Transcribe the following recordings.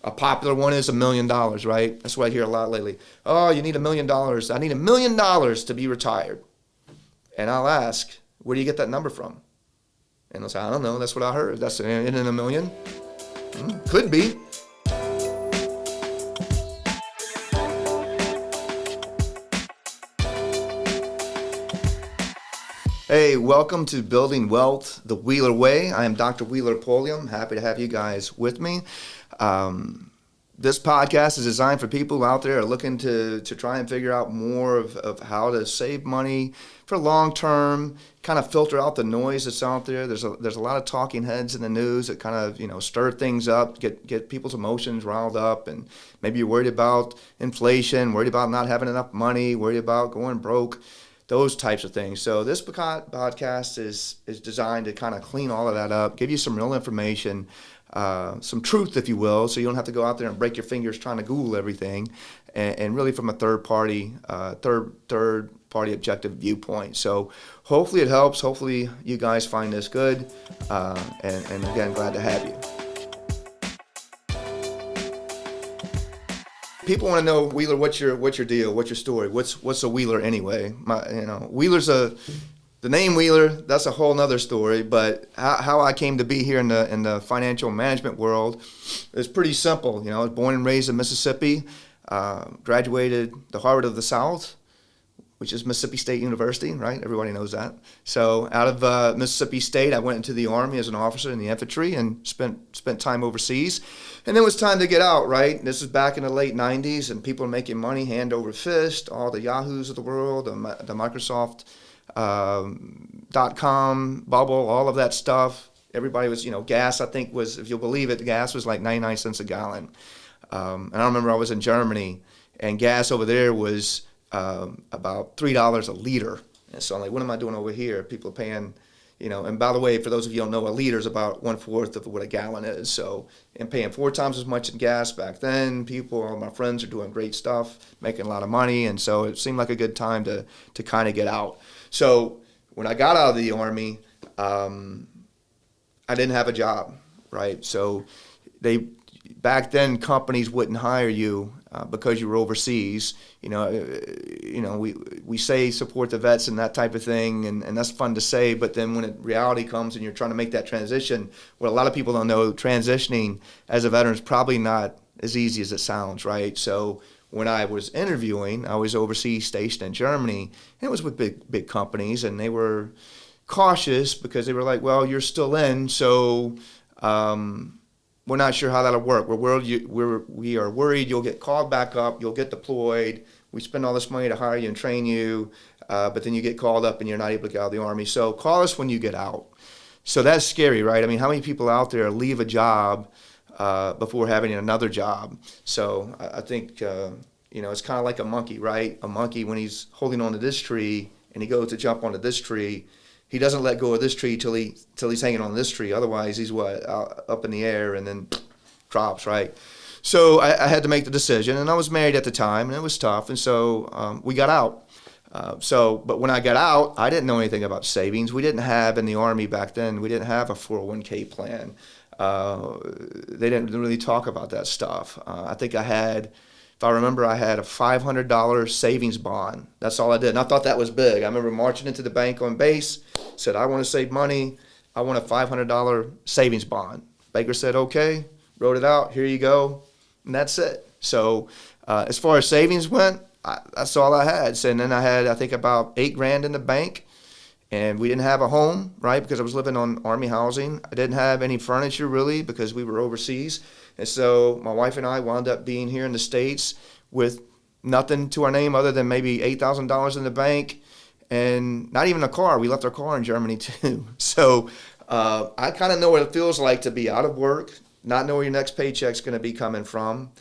A popular one is $1 million, right? That's what I hear a lot lately. Oh, you need $1 million. I need $1 million to be retired. And I'll ask, where do you get that number from? And they'll say, I don't know. That's what I heard. That's in a million. Could be. Hey, welcome to Building Wealth the Wheeler Way. I am Dr. Wheeler Pulliam. Happy to have you guys with me. This podcast is designed for people out there who are looking to try and figure out more of how to save money for long term, kind of filter out the noise that's out there. There's a lot of talking heads in the news that kind of, stir things up, get people's emotions riled up, and maybe you're worried about inflation, worried about not having enough money, worried about going broke, those types of things. So this podcast is designed to kind of clean all of that up, give you some real information, some truth, if you will, so you don't have to go out there and break your fingers trying to Google everything, and really from a third party objective viewpoint. So hopefully it helps. Hopefully you guys find this good, and again, glad to have you. People want to know, Wheeler, what's your deal? What's your story? What's a Wheeler anyway? Wheeler's the name Wheeler. That's a whole nother story. But how I came to be here in the financial management world is pretty simple. I was born and raised in Mississippi. Graduated the Harvard of the South, which is Mississippi State University, right? Everybody knows that. So out of Mississippi State, I went into the Army as an officer in the infantry and spent time overseas. And then it was time to get out, right? This is back in the late 90s, and people are making money hand over fist, all the Yahoos of the world, the Microsoft .com bubble, all of that stuff. Everybody was, gas, I think was, if you'll believe it, the gas was like 99 cents a gallon. And I remember I was in Germany, and gas over there was about $3 a liter. And so I'm like, what am I doing over here? People are paying, and by the way, for those of you who don't know, a liter is about 1/4 of what a gallon is. So I'm paying 4 times as much in gas back then. All my friends are doing great stuff, making a lot of money. And so it seemed like a good time to kind of get out. So when I got out of the Army, I didn't have a job, right? So back then, companies wouldn't hire you because you were overseas. We say support the vets and that type of thing, and that's fun to say. But then when reality comes and you're trying to make that transition, what a lot of people don't know, transitioning as a veteran is probably not as easy as it sounds, right? So when I was interviewing, I was overseas stationed in Germany, and it was with big companies, and they were cautious because they were like, well, you're still in, so we're not sure how that'll work. We are worried you'll get called back up, you'll get deployed. We spend all this money to hire you and train you, but then you get called up and you're not able to get out of the Army. So call us when you get out. So that's scary, right? I mean, how many people out there leave a job before having another job? So I think, it's kind of like a monkey, right? A monkey, when he's holding on to this tree and he goes to jump onto this tree, he doesn't let go of this tree till he's hanging on this tree. Otherwise, he's up in the air and then drops, right? So I had to make the decision, and I was married at the time, and it was tough, and so we got out. But when I got out, I didn't know anything about savings. We didn't have, in the Army back then, we didn't have a 401k plan. They didn't really talk about that stuff. I think if I remember, I had a $500 savings bond. That's all I did. And I thought that was big. I remember marching into the bank on base, said, I want to save money. I want a $500 savings bond. Banker said, okay, wrote it out. Here you go. And that's it. So as far as savings went, that's all I had. So, and then I had, I think, about $8,000 in the bank. And we didn't have a home, right, because I was living on Army housing. I didn't have any furniture, really, because we were overseas. And so my wife and I wound up being here in the States with nothing to our name other than maybe $8,000 in the bank and not even a car. We left our car in Germany, too. So I kind of know what it feels like to be out of work, not know where your next paycheck's going to be coming from,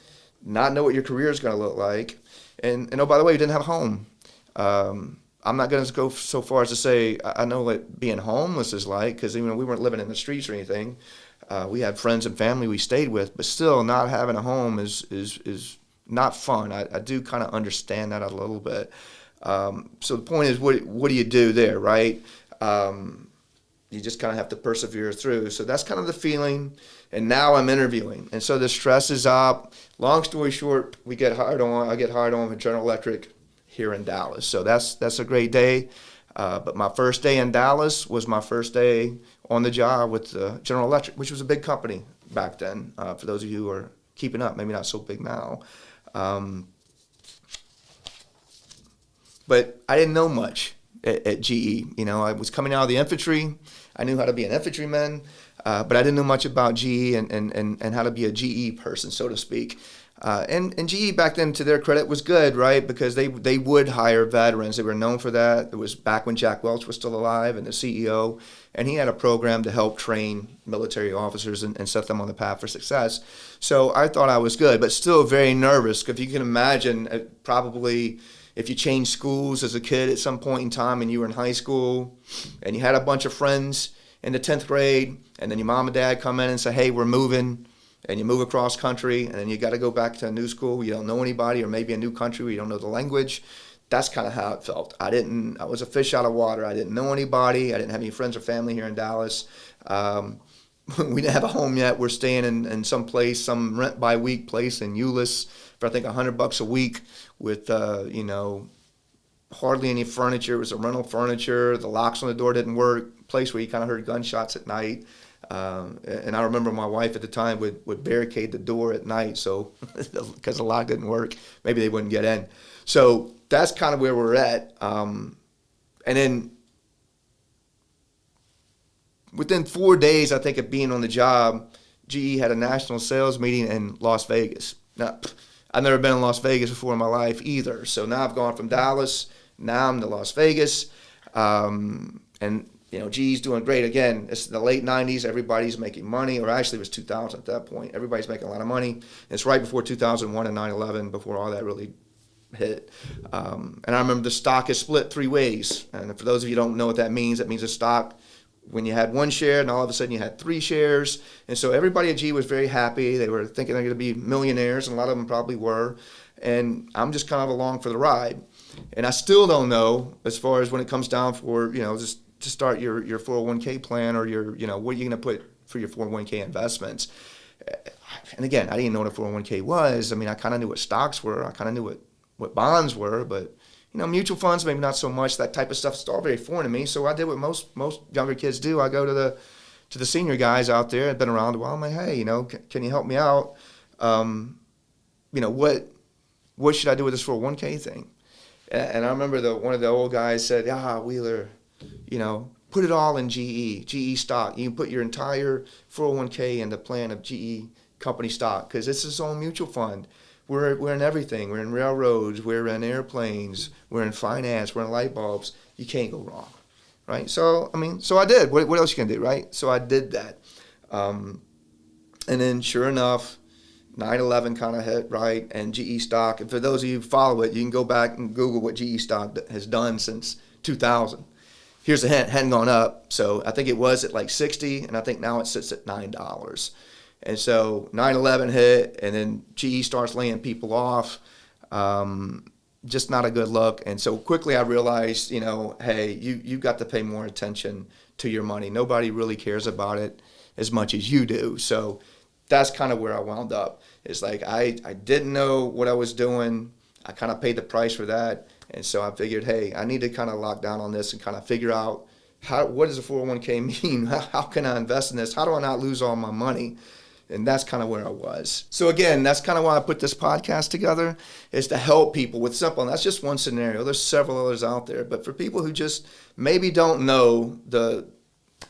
not know what your career is going to look like. And oh, by the way, you didn't have a home. I'm not going to go so far as to say I know what being homeless is like, because we weren't living in the streets or anything. We had friends and family we stayed with, but still not having a home is not fun. I do kind of understand that a little bit. So the point is, what do you do there, right? you just kind of have to persevere through. So that's kind of the feeling. And now I'm interviewing. And so the stress is up. Long story short, I get hired on with General Electric here in Dallas. So that's a great day. But my first day in Dallas was my first day on the job with General Electric, which was a big company back then, for those of you who are keeping up, maybe not so big now. But I didn't know much at GE. I was coming out of the infantry. I knew how to be an infantryman, but I didn't know much about GE and how to be a GE person, so to speak. And GE back then, to their credit, was good, right? Because they would hire veterans. They were known for that. It was back when Jack Welch was still alive and the CEO, and he had a program to help train military officers and set them on the path for success. So I thought I was good, but still very nervous. If you can imagine, probably if you changed schools as a kid at some point in time and you were in high school and you had a bunch of friends in the 10th grade, and then your mom and dad come in and say, hey, we're moving, and you move across country, and then you got to go back to a new school, you don't know anybody, or maybe a new country where you don't know the language. That's kind of how it felt. I was a fish out of water. I didn't know anybody. I didn't have any friends or family here in Dallas. We didn't have a home yet. We're staying in some rent by week place in Euless for I think $100 a week with hardly any furniture. It was a rental furniture. The locks on the door didn't work. Place where you kind of heard gunshots at night. And I remember my wife at the time would barricade the door at night, so because the lock didn't work, maybe they wouldn't get in. So that's kind of where we're at. And then within 4 days, I think, of being on the job, GE had a national sales meeting in Las Vegas. Now, I've never been in Las Vegas before in my life either. So now I've gone from Dallas, now I'm to Las Vegas. And GE's doing great. Again, it's the late 90s. Everybody's making money, or actually it was 2000 at that point. Everybody's making a lot of money. It's right before 2001 and 9/11, before all that really hit. And I remember the stock is split 3 ways. And for those of you who don't know what that means the stock, when you had 1 share and all of a sudden you had 3 shares. And so everybody at GE was very happy. They were thinking they're going to be millionaires, and a lot of them probably were. And I'm just kind of along for the ride. And I still don't know, as far as when it comes down for, just to start your 401k plan, or what are you going to put for your 401k investments. And again, I didn't know what a 401k was. I kind of knew what stocks were. I kind of knew what bonds were, but mutual funds, maybe not so much. That type of stuff is all very foreign to me. So I did what most younger kids do. I go to the senior guys out there. I've been around a while. I'm like, hey, can you help me out? What should I do with this 401k thing? And I remember one of the old guys said, Wheeler, put it all in GE stock. You can put your entire 401k in the plan of GE company stock, because it's its own mutual fund. We're in everything. We're in railroads. We're in airplanes. We're in finance. We're in light bulbs. You can't go wrong, right? So I did. What else you can do, right? So I did that, and then sure enough, 9/11 kind of hit, right? And GE stock. And for those of you who follow it, you can go back and Google what GE stock has done since 2000. Here's a hint: hadn't gone up. So I think it was at like 60, and I think now it sits at $9. And so 9/11 hit, and then GE starts laying people off. Just not a good look. And so quickly I realized, hey, you've got to pay more attention to your money. Nobody really cares about it as much as you do. So that's kind of where I wound up. It's like I didn't know what I was doing. I kind of paid the price for that. And so I figured, hey, I need to kind of lock down on this and kind of figure out what does a 401k mean? How can I invest in this? How do I not lose all my money? And that's kind of where I was. So again, that's kind of why I put this podcast together, is to help people with simple. And that's just one scenario. There's several others out there. But for people who just maybe don't know the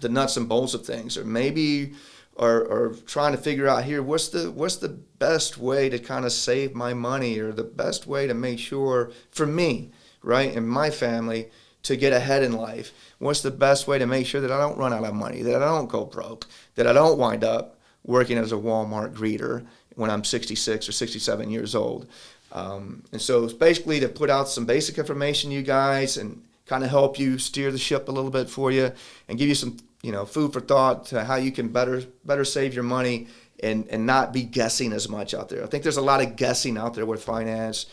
nuts and bolts of things, or maybe are trying to figure out here, what's the best way to kind of save my money, or the best way to make sure for me, right, and my family, to get ahead in life. What's the best way to make sure that I don't run out of money, that I don't go broke, that I don't wind up working as a Walmart greeter when I'm 66 or 67 years old. And so it's basically to put out some basic information, you guys, and kind of help you steer the ship a little bit for you, and give you some food for thought to how you can better save your money and not be guessing as much out there. I think there's a lot of guessing out there with finance.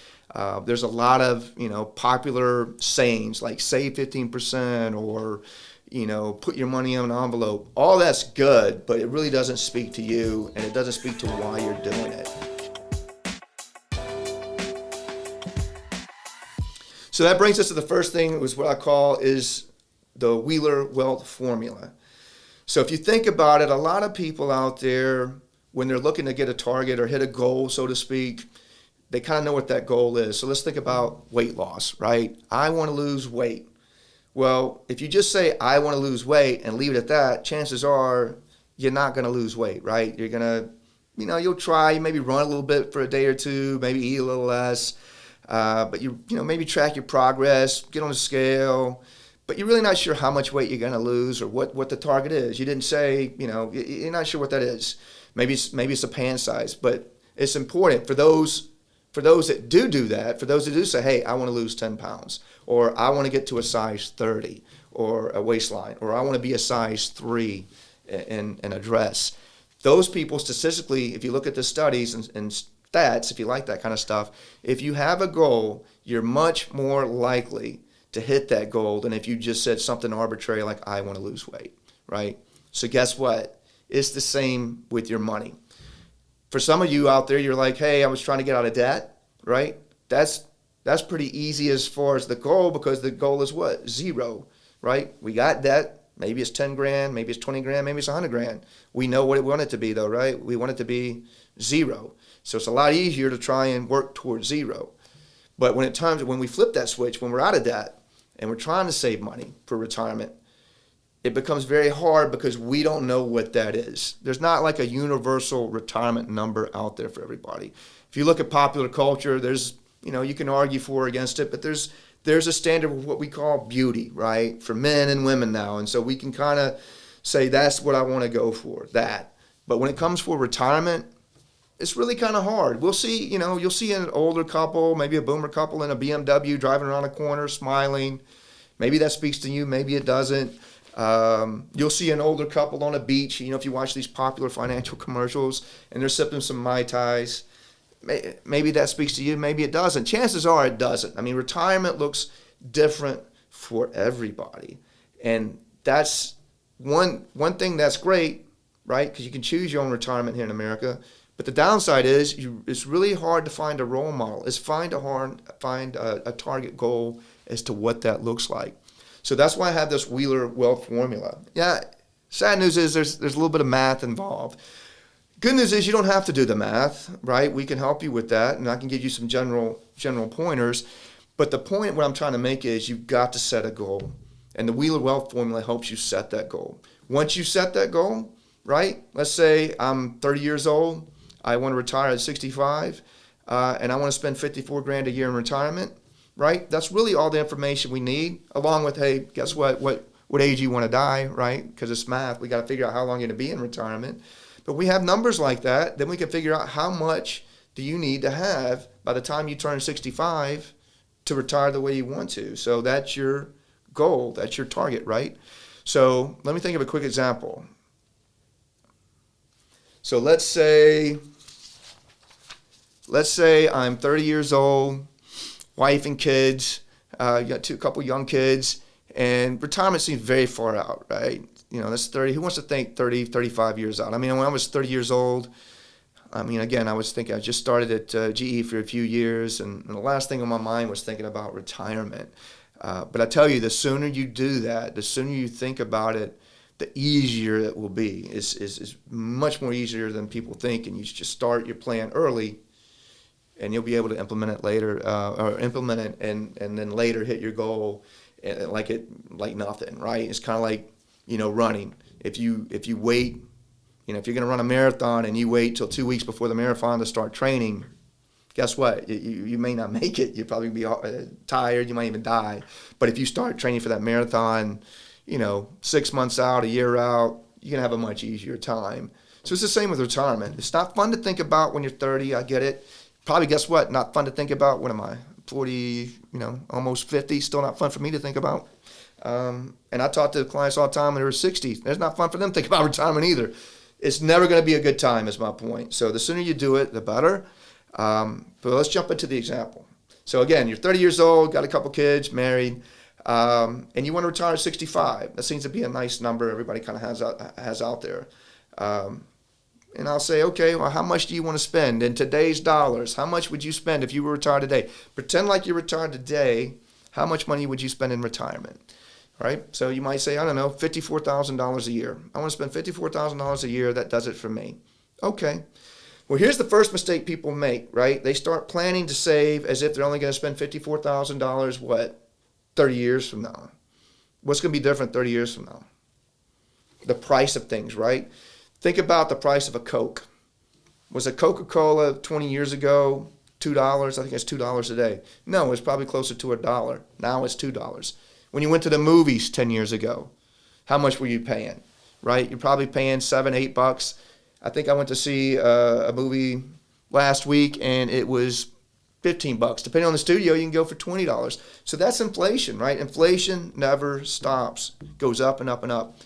There's a lot of popular sayings like save 15%, or put your money in an envelope. All that's good, but it really doesn't speak to you, and it doesn't speak to why you're doing it. So that brings us to the first thing, was what I call is the Wheeler Wealth Formula. So if you think about it, a lot of people out there, when they're looking to get a target or hit a goal, so to speak, they kind of know what that goal is. So let's think about weight loss, right? I want to lose weight. Well, if you just say, I want to lose weight and leave it at that, chances are you're not going to lose weight, right? You're going to, you'll try, you maybe run a little bit for a day or two, maybe eat a little less, but maybe track your progress, get on the scale, but you're really not sure how much weight you're going to lose or what the target is. You didn't say, you're not sure what that is. Maybe it's a pant size, but it's important for those that do that, for those that do say, hey, I want to lose 10 pounds, or I want to get to a size 30, or a waistline, or I want to be a size 3 in a dress. Those people, statistically, if you look at the studies and stats, if you like that kind of stuff, if you have a goal, you're much more likely to hit that goal than if you just said something arbitrary like, I want to lose weight, right? So guess what? It's the same with your money. For some of you out there, you're like, hey, I was trying to get out of debt, right? That's pretty easy as far as the goal, because the goal is what? 0, right? We got debt. Maybe it's 10 grand, maybe it's 20 grand, maybe it's 100 grand. We know what we want it to be though, right? We want it to be 0. So it's a lot easier to try and work towards 0. But when we flip that switch, when we're out of debt and we're trying to save money for retirement, it becomes very hard because we don't know what that is. There's not like a universal retirement number out there for everybody. If you look at popular culture, there's, you can argue for or against it, but there's a standard of what we call beauty, right, for men and women now. And so we can kind of say that's what I want to go for, that. But when it comes for retirement, it's really kind of hard. We'll see, you'll see an older couple, maybe a boomer couple in a BMW driving around a corner smiling. Maybe that speaks to you, maybe it doesn't. You'll see an older couple on a beach, if you watch these popular financial commercials, and they're sipping some Mai Tais. Maybe that speaks to you, maybe it doesn't. Chances are it doesn't. I mean, retirement looks different for everybody. And that's one thing that's great, right? Because you can choose your own retirement here in America. But the downside is it's really hard to find a role model. It's find a target goal as to what that looks like. So that's why I have this Wheeler Wealth Formula. Yeah, sad news is there's a little bit of math involved. Good news is you don't have to do the math, right? We can help you with that, and I can give you some general pointers. But the point, what I'm trying to make is you've got to set a goal. And the Wheeler Wealth Formula helps you set that goal. Once you set that goal, right? Let's say I'm 30 years old. I want to retire at 65, and I want to spend 54 grand a year in retirement, right? That's really all the information we need, along with, hey, guess what age you want to die, right? Because it's math. We got to figure out how long you're going to be in retirement. But we have numbers like that. Then we can figure out how much do you need to have by the time you turn 65 to retire the way you want to. So that's your goal. That's your target, right? So let me think of a quick example. So let's say I'm 30 years old, wife and kids, got a couple young kids, and retirement seems very far out, right? That's 30. Who wants to think 30, 35 years out? I mean, when I was 30 years old, again, I was thinking, I just started at GE for a few years, and the last thing on my mind was thinking about retirement. But I tell you, the sooner you do that, the sooner you think about it, the easier it will be. It's much more easier than people think, and you just start your plan early, and you'll be able to implement it later, and then later hit your goal like nothing, right? It's kind of like, running. If you wait, if you're going to run a marathon and you wait till 2 weeks before the marathon to start training, guess what? You may not make it. You'll probably be tired. You might even die. But if you start training for that marathon, 6 months out, a year out, you're going to have a much easier time. So it's the same with retirement. It's not fun to think about when you're 30. I get it. Probably, guess what? Not fun to think about. What am I? 40, almost 50. Still not fun for me to think about. And I talk to clients all the time when they're 60. It's not fun for them to think about retirement either. It's never going to be a good time, is my point. So the sooner you do it, the better. But let's jump into the example. So again, you're 30 years old, got a couple kids, married. and you want to retire at 65. That seems to be a nice number everybody kind of has out there. And I'll say, okay, well, how much do you want to spend in today's dollars? How much would you spend if you were retired today? Pretend like you're retired today. How much money would you spend in retirement? All right? So you might say, I don't know, $54,000 a year. I want to spend $54,000 a year. That does it for me. Okay. Well, here's the first mistake people make, right? They start planning to save as if they're only going to spend $54,000, what, 30 years from now? What's going to be different 30 years from now? The price of things, right? Think about the price of a Coke. Was a Coca-Cola 20 years ago $2? I think it's $2 today. No, it's probably closer to $1. Now it's $2. When you went to the movies 10 years ago, how much were you paying? Right? You're probably paying $7, $8. I think I went to see a movie last week, and it was $15. Depending on the studio, you can go for $20. So that's inflation, right? Inflation never stops. Goes up and up and up.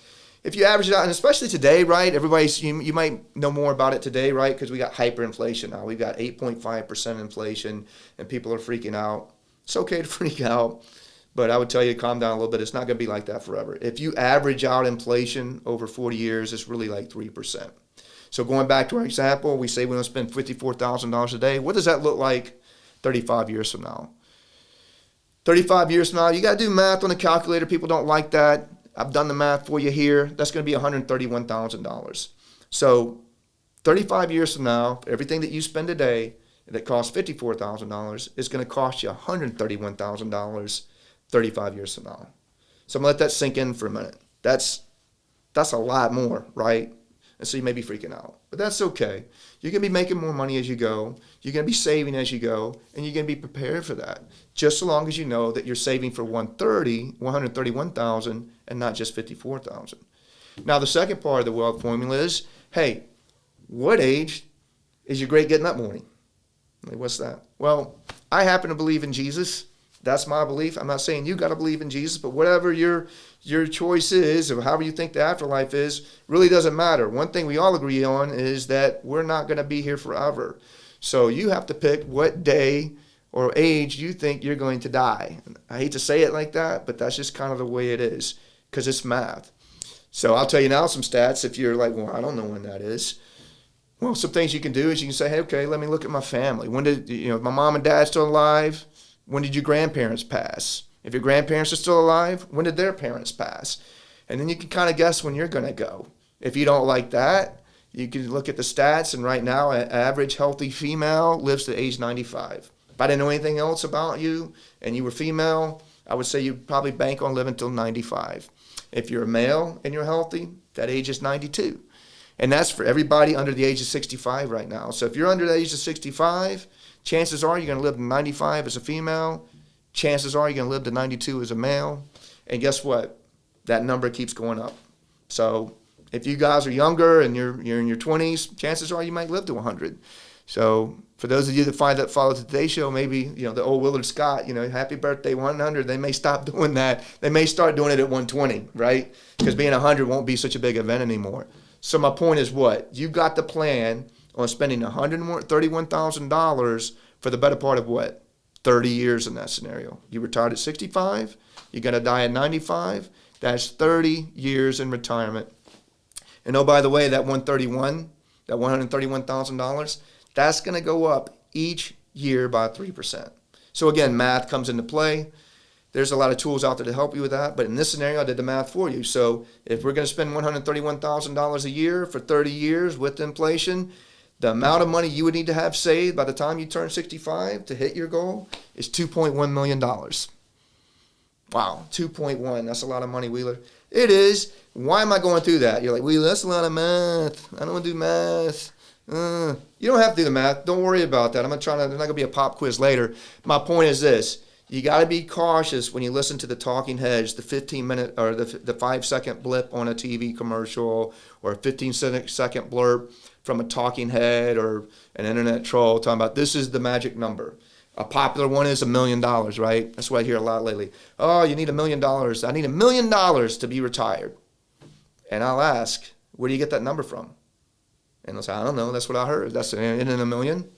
If you average it out, and especially today, right, you might know more about it today, right, because we got hyperinflation now. We've got 8.5% inflation, and people are freaking out. It's okay to freak out, but I would tell you to calm down a little bit. It's not going to be like that forever. If you average out inflation over 40 years, it's really like 3%. So going back to our example, we say we want to spend $54,000 a day. What does that look like 35 years from now? 35 years from now, you got to do math on a calculator. People don't like that. I've done the math for you here. That's going to be $131,000. So 35 years from now, everything that you spend today that costs $54,000 is going to cost you $131,000 35 years from now. So I'm going to let that sink in for a minute. That's a lot more, right? And so you may be freaking out. But that's okay. You're going to be making more money as you go. You're going to be saving as you go. And you're going to be prepared for that. Just so long as you know that you're saving for $131,000 and not just $54,000. Now, the second part of the wealth formula is, hey, what age is your great getting up morning? Like, what's that? Well, I happen to believe in Jesus. That's my belief. I'm not saying you got to believe in Jesus, but whatever your choice is, or however you think the afterlife is, really doesn't matter. One thing we all agree on is that we're not going to be here forever. So you have to pick what day or age you think you're going to die. I hate to say it like that, but that's just kind of the way it is, because it's math. So I'll tell you now some stats if you're like, well, I don't know when that is. Well, some things you can do is you can say, hey, okay, let me look at my family. When did, my mom and dad still alive? When did your grandparents pass? If your grandparents are still alive, when did their parents pass? And then you can kind of guess when you're going to go. If you don't like that, you can look at the stats, and right now, an average healthy female lives to age 95. If I didn't know anything else about you and you were female, I would say you'd probably bank on living until 95. If you're a male and you're healthy, that age is 92. And that's for everybody under the age of 65 right now. So if you're under the age of 65, chances are you're going to live to 95 as a female. Chances are you're going to live to 92 as a male. And guess what? That number keeps going up. So if you guys are younger and you're in your 20s, chances are you might live to 100. So for those of you that follow today's show, maybe, the old Willard Scott, happy birthday 100, they may stop doing that. They may start doing it at 120, right? Because being 100 won't be such a big event anymore. So my point is what? You got the plan on spending $131,000 for the better part of what? 30 years in that scenario. You retired at 65, you're going to die at 95. That's 30 years in retirement. And oh, by the way, that $131,000, that's going to go up each year by 3%. So again, math comes into play. There's a lot of tools out there to help you with that, but in this scenario, I did the math for you. So if we're going to spend $131,000 a year for 30 years with inflation, the amount of money you would need to have saved by the time you turn 65 to hit your goal is $2.1 million. Wow, 2.1. That's a lot of money, Wheeler. It is. Why am I going through that? You're like, Wheeler, that's a lot of math. I don't want to do math. You don't have to do the math. Don't worry about that. There's not going to be a pop quiz later. My point is this. You got to be cautious when you listen to the talking heads, the 15-minute or the 5-second blip on a TV commercial or a 15-second blurb from a talking head or an internet troll talking about this is the magic number. A popular one is $1 million, right? That's what I hear a lot lately. Oh, you need $1 million. I need $1 million to be retired. And I'll ask, where do you get that number from? And they'll say, I don't know. That's what I heard. That's in a million?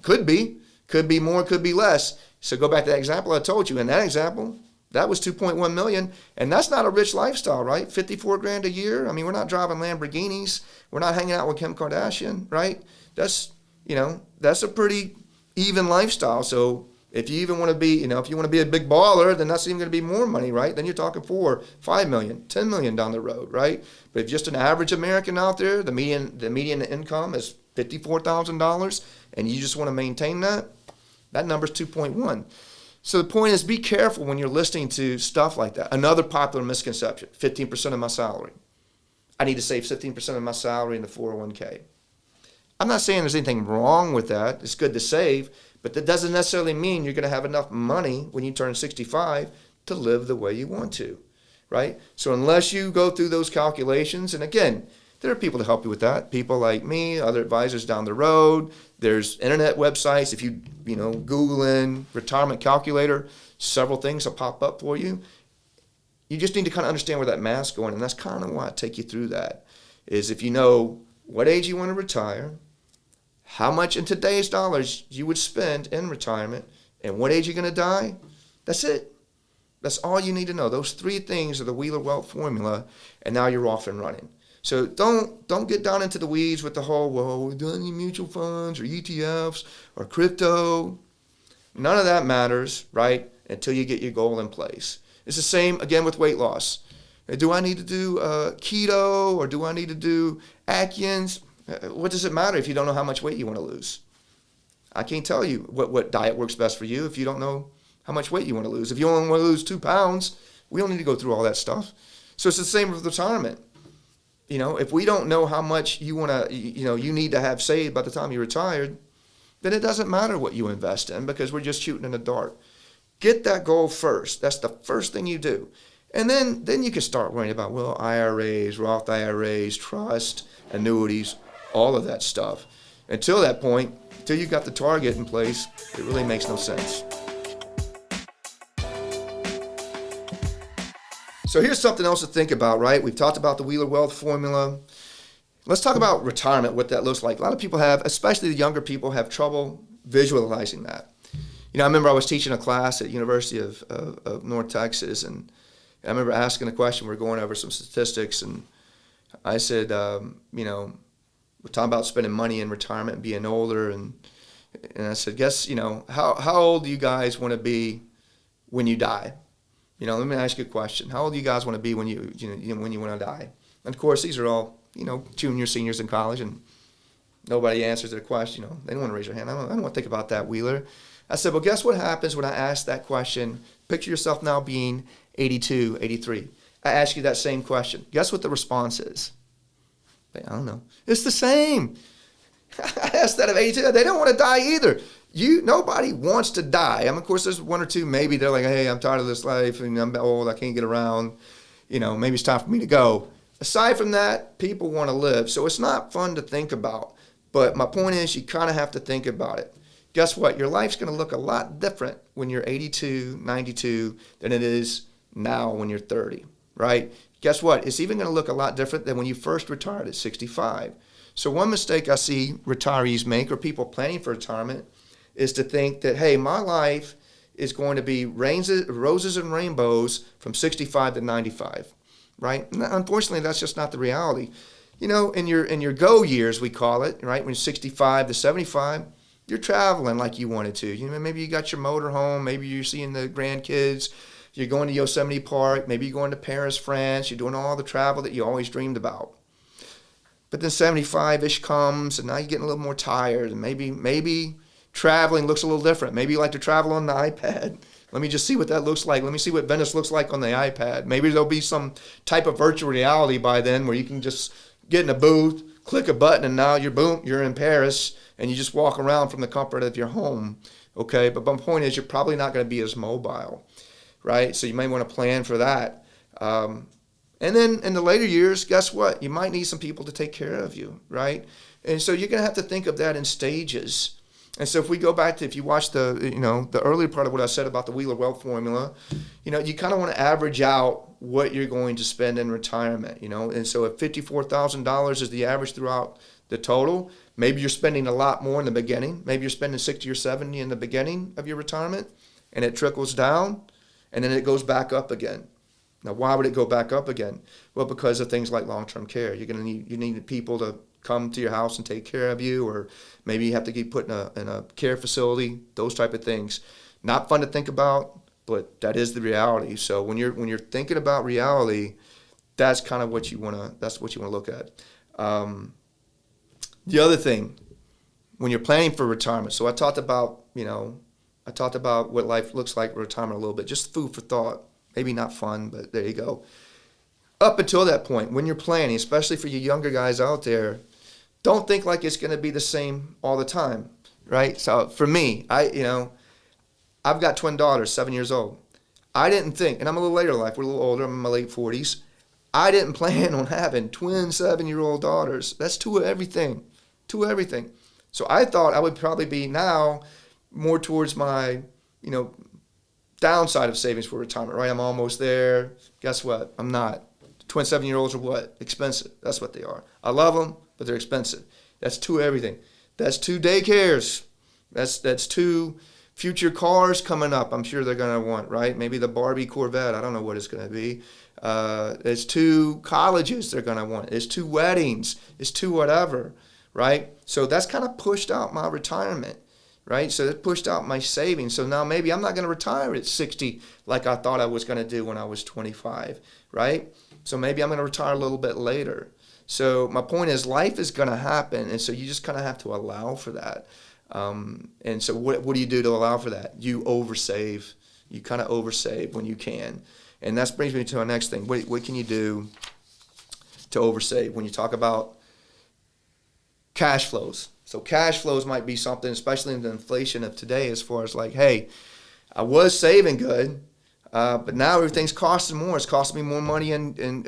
Could be. Could be more, could be less. So go back to that example I told you. In that example, That was 2.1 million, and that's not a rich lifestyle, right? 54 grand a year. I mean, we're not driving Lamborghinis. We're not hanging out with Kim Kardashian, right? That's a pretty even lifestyle. So if you even want to be, if you want to be a big baller, then that's even going to be more money, right? Then you're talking 4, 5 million, 10 million down the road, right? But if just an average American out there, the median income is $54,000, and you just want to maintain that number's 2.1. So the point is, be careful when you're listening to stuff like that. Another popular misconception, 15% of my salary. I need to save 15% of my salary in the 401k. I'm not saying there's anything wrong with that. It's good to save, but that doesn't necessarily mean you're going to have enough money when you turn 65 to live the way you want to, right? So unless you go through those calculations, and again, there are people to help you with that. People like me, other advisors down the road. There's internet websites. If you Google in retirement calculator, several things will pop up for you. You just need to kind of understand where that math's going, and that's kind of why I take you through that. Is if you know what age you want to retire, how much in today's dollars you would spend in retirement, and what age you're going to die, that's it. That's all you need to know. Those 3 things are the Wheeler Wealth formula, and now you're off and running. So don't get down into the weeds with the whole, well, we're doing any mutual funds or ETFs or crypto. None of that matters, right, until you get your goal in place. It's the same, again, with weight loss. Do I need to do keto, or do I need to do Atkins? What does it matter if you don't know how much weight you want to lose? I can't tell you what diet works best for you if you don't know how much weight you want to lose. If you only want to lose 2 pounds, we don't need to go through all that stuff. So it's the same with retirement. If we don't know how much you want to, you need to have saved by the time you're retired, then it doesn't matter what you invest in, because we're just shooting in the dark. Get that goal first. That's the first thing you do. And then you can start worrying about, well, IRAs, Roth IRAs, trust, annuities, all of that stuff. Until that point, until you've got the target in place, it really makes no sense. So here's something else to think about, right? We've talked about the Wheeler Wealth formula. Let's talk about retirement, what that looks like. A lot of people have, especially the younger people, have trouble visualizing that. I remember I was teaching a class at University of North Texas, and I remember asking a question. We were going over some statistics, and I said, we're talking about spending money in retirement and being older, and I said, guess, how old do you guys want to be when you die? Let me ask you a question. How old do you guys want to be when you want to die? And of course, these are all, juniors, seniors in college, and nobody answers their question. They don't want to raise their hand. I don't want to think about that, Wheeler. I said, well, guess what happens when I ask that question? Picture yourself now being 82, 83. I ask you that same question. Guess what the response is? I don't know. It's the same. I asked that of 82. They don't want to die either. Nobody wants to die. Of course, there's 1 or 2, maybe they're like, hey, I'm tired of this life, and I'm old, I can't get around. Maybe it's time for me to go. Aside from that, people want to live. So it's not fun to think about. But my point is, you kind of have to think about it. Guess what? Your life's going to look a lot different when you're 82, 92 than it is now when you're 30, right? Guess what? It's even going to look a lot different than when you first retired at 65. So one mistake I see retirees make, or people planning for retirement, is to think that, hey, my life is going to be roses and rainbows from 65 to 95, right? Unfortunately, that's just not the reality. In your go years, we call it, right? When you're 65 to 75, you're traveling like you wanted to. Maybe you got your motor home, maybe you're seeing the grandkids, you're going to Yosemite Park, maybe you're going to Paris, France, you're doing all the travel that you always dreamed about. But then 75-ish comes, and now you're getting a little more tired, and maybe traveling looks a little different. Maybe you like to travel on the iPad. Let me just see what that looks like. Let me see what Venice looks like on the iPad. Maybe there'll be some type of virtual reality by then where you can just get in a booth, click a button, and now you're in Paris, and you just walk around from the comfort of your home. Okay, but my point is, you're probably not going to be as mobile, right? So you may want to plan for that. And then in the later years, guess what? You might need some people to take care of you, right? And so you're going to have to think of that in stages. And so if we go back to, if you watch the earlier part of what I said about the Wheeler Wealth formula, you kind of want to average out what you're going to spend in retirement, And so if $54,000 is the average throughout the total, maybe you're spending a lot more in the beginning. Maybe you're spending 60 or 70 in the beginning of your retirement, and it trickles down. and then it goes back up again. Now, why would it go back up again? Well, because of things like long-term care. You need people to come to your house and take care of you, or maybe you have to get put in a care facility. Those type of things. Not fun to think about, but that is the reality. So when you're thinking about reality, that's kind of what you wanna look at. The other thing, when you're planning for retirement. So I talked about what life looks like in retirement a little bit. Just food for thought. Maybe not fun, but there you go. Up until that point, when you're planning, especially for you younger guys out there, don't think like it's going to be the same all the time, right? So for me, I've got twin daughters, 7 years old. I didn't think, and I'm a little later in life, we're a little older, I'm in my late 40s. I didn't plan on having twin 7-year-old daughters. That's two of everything. So I thought I would probably be now more towards my, downside of savings for retirement, right? I'm almost there. Guess what? I'm not. Twin 7-year-olds are what? Expensive. That's what they are. I love them, but they're expensive. That's two everything. That's two daycares. That's two future cars coming up. I'm sure they're going to want, right? Maybe the Barbie Corvette. I don't know what it's going to be. It's two colleges they're going to want. It's two weddings. It's two whatever, right? So that's kind of pushed out my retirement. Right? So it pushed out my savings. So now maybe I'm not going to retire at 60 like I thought I was going to do when I was 25, right? So maybe I'm going to retire a little bit later. So my point is life is going to happen, and so you just kind of have to allow for that. And so what do you do to allow for that? You oversave. You kind of oversave when you can. And that brings me to our next thing. What can you do to oversave when you talk about cash flows? So cash flows might be something, especially in the inflation of today, as far as like, hey, I was saving good, but now everything's costing more. It's costing me more money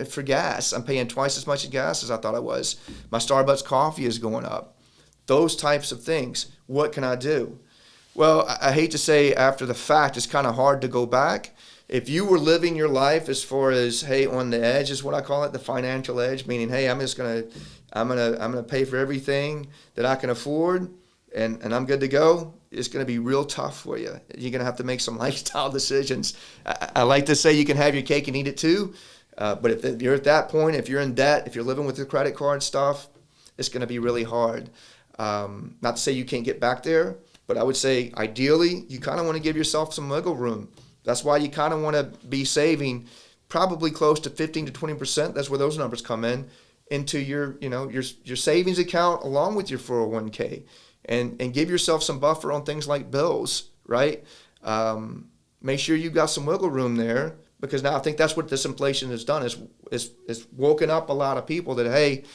for gas. I'm paying twice as much in gas as I thought I was. My Starbucks coffee is going up. Those types of things. What can I do? Well, I hate to say after the fact, it's kind of hard to go back. If you were living your life as far as, hey, on the edge is what I call it, the financial edge, meaning, hey, I'm gonna pay for everything that I can afford, and I'm good to go. It's gonna be real tough for you. You're gonna have to make some lifestyle decisions. I like to say you can have your cake and eat it too, but if you're at that point, if you're in debt, if you're living with the credit card stuff, it's gonna be really hard. Not to say you can't get back there, but I would say ideally you kind of want to give yourself some wiggle room. That's why you kind of want to be saving probably close to 15 to 20%. That's where those numbers come in, into your savings account along with your 401k, and give yourself some buffer on things like bills, right? Make sure you've got some wiggle room there, because now I think that's what this inflation has done, is woken up a lot of people that, hey,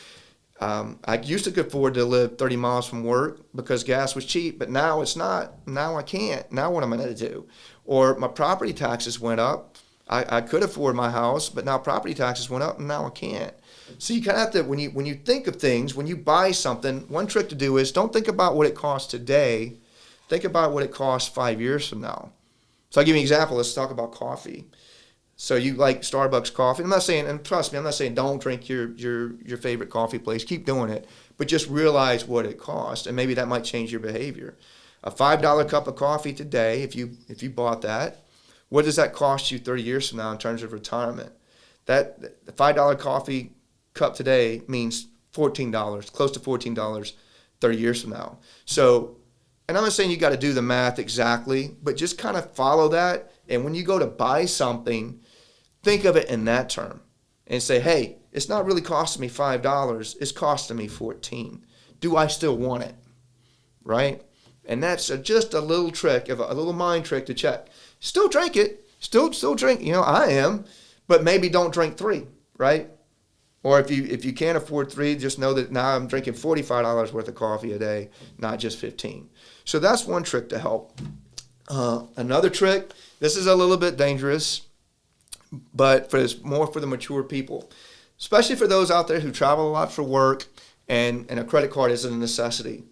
I used to could afford to live 30 miles from work because gas was cheap, but now it's not. Now I can't. Now what am I going to do? Or my property taxes went up. I could afford my house, but now property taxes went up, and now I can't. So you kind of have to, when you think of things, when you buy something, one trick to do is don't think about what it costs today. Think about what it costs 5 years from now. So I'll give you an example. Let's talk about coffee. So you like Starbucks coffee. I'm not saying, and trust me, I'm not saying don't drink your favorite coffee place. Keep doing it, but just realize what it costs, and maybe that might change your behavior. A $5 cup of coffee today, if you bought that, what does that cost you 30 years from now in terms of retirement? That the $5 coffee cup today means $14, close to $14 30 years from now. So, and I'm not saying you got to do the math exactly, but just kind of follow that. And when you go to buy something, think of it in that term and say, hey, it's not really costing me $5, it's costing me $14. Do I still want it? Right? And that's just a little trick, a little mind trick to check. Still drink it. Still drink. I am, but maybe don't drink 3, right? Or if you can't afford 3, just know that now I'm drinking $45 worth of coffee a day, not just 15. So that's one trick to help. Another trick, this is a little bit dangerous, but more for the mature people, especially for those out there who travel a lot for work, and a credit card is a necessity.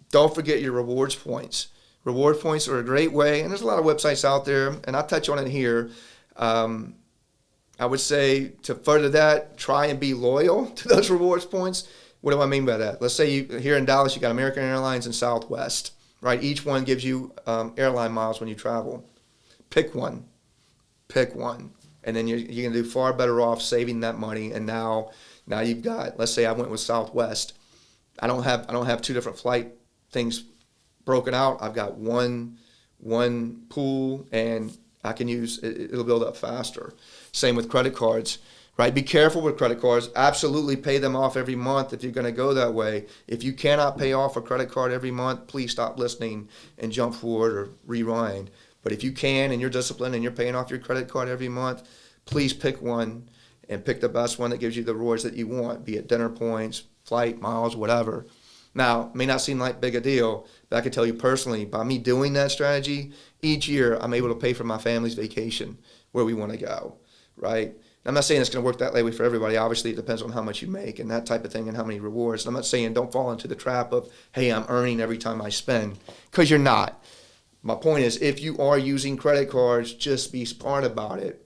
Don't forget your rewards points. Reward points are a great way, and there's a lot of websites out there, and I'll touch on it here. I would say to further that, try and be loyal to those rewards points. What do I mean by that? Let's say here in Dallas, you got American Airlines and Southwest, right? Each one gives you airline miles when you travel. Pick one. pick one. And then you're going to do far better off saving that money. And now you've got, let's say I went with Southwest. I don't have two different flight things broken out. I've got one pool, and I can use it'll build up faster. Same with credit cards, right? Be careful with credit cards. Absolutely pay them off every month if you're going to go that way. If you cannot pay off a credit card every month, please stop listening and jump forward or rewind. But if you can and you're disciplined and you're paying off your credit card every month, please pick one and pick the best one that gives you the rewards that you want, be it dinner points, flight, miles, whatever. Now, it may not seem like big a deal, but I can tell you personally, by me doing that strategy, each year I'm able to pay for my family's vacation where we want to go, right? I'm not saying it's going to work that way for everybody. Obviously, it depends on how much you make and that type of thing and how many rewards. I'm not saying don't fall into the trap of, hey, I'm earning every time I spend, because you're not. My point is, if you are using credit cards, just be smart about it.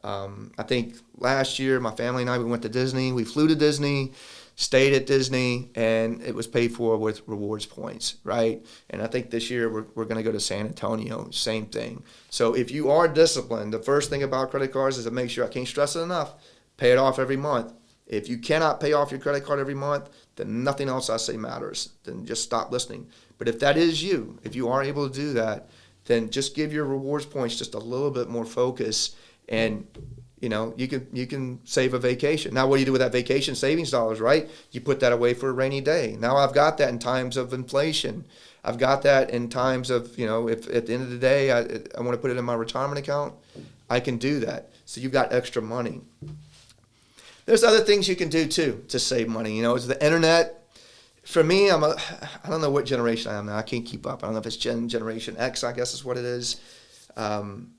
I think last year, my family and I, we went to Disney. We flew to Disney, stayed at Disney, and it was paid for with rewards points, right? And I think this year we're going to go to San Antonio, same thing. So if you are disciplined, the first thing about credit cards is to make sure, I can't stress it enough, pay it off every month. If you cannot pay off your credit card every month, then nothing else I say matters. Then just stop listening. But if that is you, if you are able to do that, then just give your rewards points just a little bit more focus, and you can save a vacation. Now, what do you do with that vacation savings dollars, right? You put that away for a rainy day. Now I've got that in times of inflation. I've got that in times of, if at the end of the day I want to put it in my retirement account, I can do that. So you've got extra money. There's other things you can do too to save money. It's the internet. For me, I don't know what generation I am now. I can't keep up. I don't know if it's Generation X, I guess is what it is.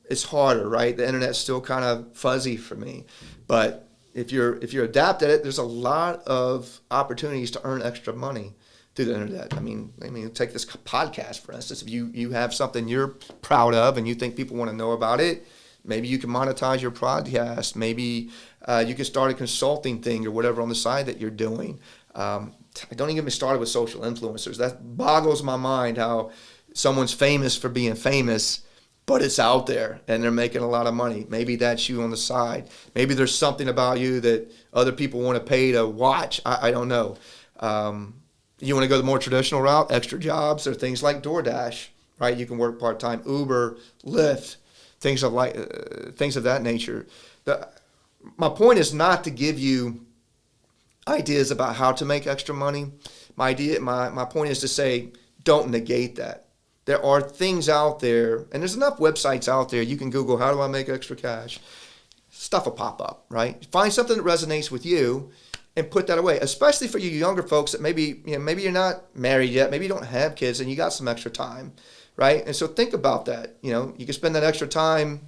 It's harder, right? The internet's still kind of fuzzy for me. But if you're adept at it, there's a lot of opportunities to earn extra money through the internet. I mean, take this podcast, for instance. If you have something you're proud of and you think people want to know about it, maybe you can monetize your podcast. Maybe you can start a consulting thing or whatever on the side that you're doing. Don't even get me started with social influencers. That boggles my mind how someone's famous for being famous, but it's out there and they're making a lot of money. Maybe that's you on the side. Maybe there's something about you that other people want to pay to watch. I don't know. You want to go the more traditional route, extra jobs or things like DoorDash, right? You can work part-time, Uber, Lyft, things of that nature. My point is not to give you ideas about how to make extra money. My point is to say, don't negate that. There are things out there, and there's enough websites out there. You can Google, how do I make extra cash? Stuff will pop up, right? Find something that resonates with you and put that away, especially for you younger folks that maybe you're not married yet, maybe you don't have kids and you got some extra time, right? And so think about that. You can spend that extra time,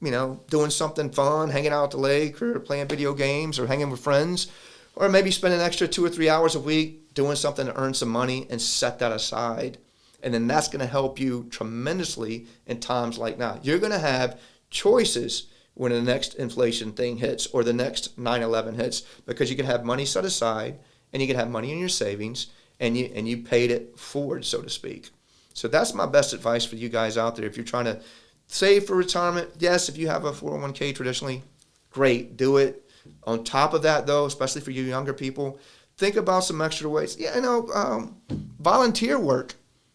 doing something fun, hanging out at the lake or playing video games or hanging with friends, or maybe spend an extra 2 or 3 hours a week doing something to earn some money and set that aside. And then that's going to help you tremendously in times like now. You're going to have choices when the next inflation thing hits or the next 9/11 hits, because you can have money set aside and you can have money in your savings and you paid it forward, so to speak. So that's my best advice for you guys out there. If you're trying to save for retirement, yes, if you have a 401k traditionally, great, do it. On top of that, though, especially for you younger people, think about some extra ways. Volunteer work.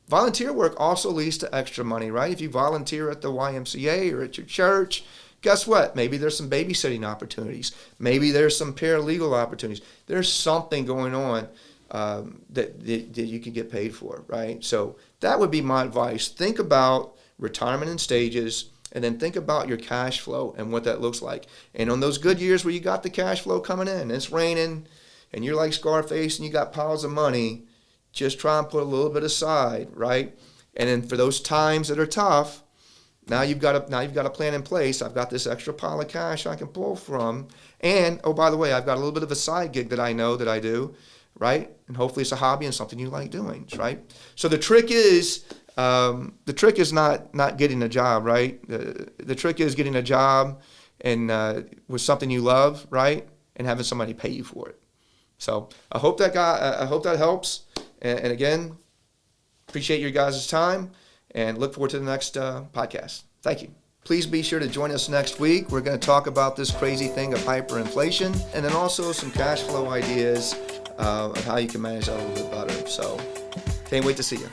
Volunteer work also leads to extra money, right? If you volunteer at the YMCA or at your church, guess what? Maybe there's some babysitting opportunities. Maybe there's some paralegal opportunities. There's something going on that you can get paid for, right? So that would be my advice. Think about retirement in stages, and then think about your cash flow and what that looks like. And on those good years where you got the cash flow coming in, it's raining, and you're like Scarface and you got piles of money, just try and put a little bit aside, right? And then for those times that are tough, now you've got a plan in place. I've got this extra pile of cash I can pull from. And, oh, by the way, I've got a little bit of a side gig that I know that I do, right? And hopefully it's a hobby and something you like doing, right? So the trick is not getting a job, right? The trick is getting a job and with something you love, right? And having somebody pay you for it. So I hope that helps. And again, appreciate your guys' time and look forward to the next podcast. Thank you. Please be sure to join us next week. We're going to talk about this crazy thing of hyperinflation, and then also some cash flow ideas of how you can manage that a little bit better. So can't wait to see you.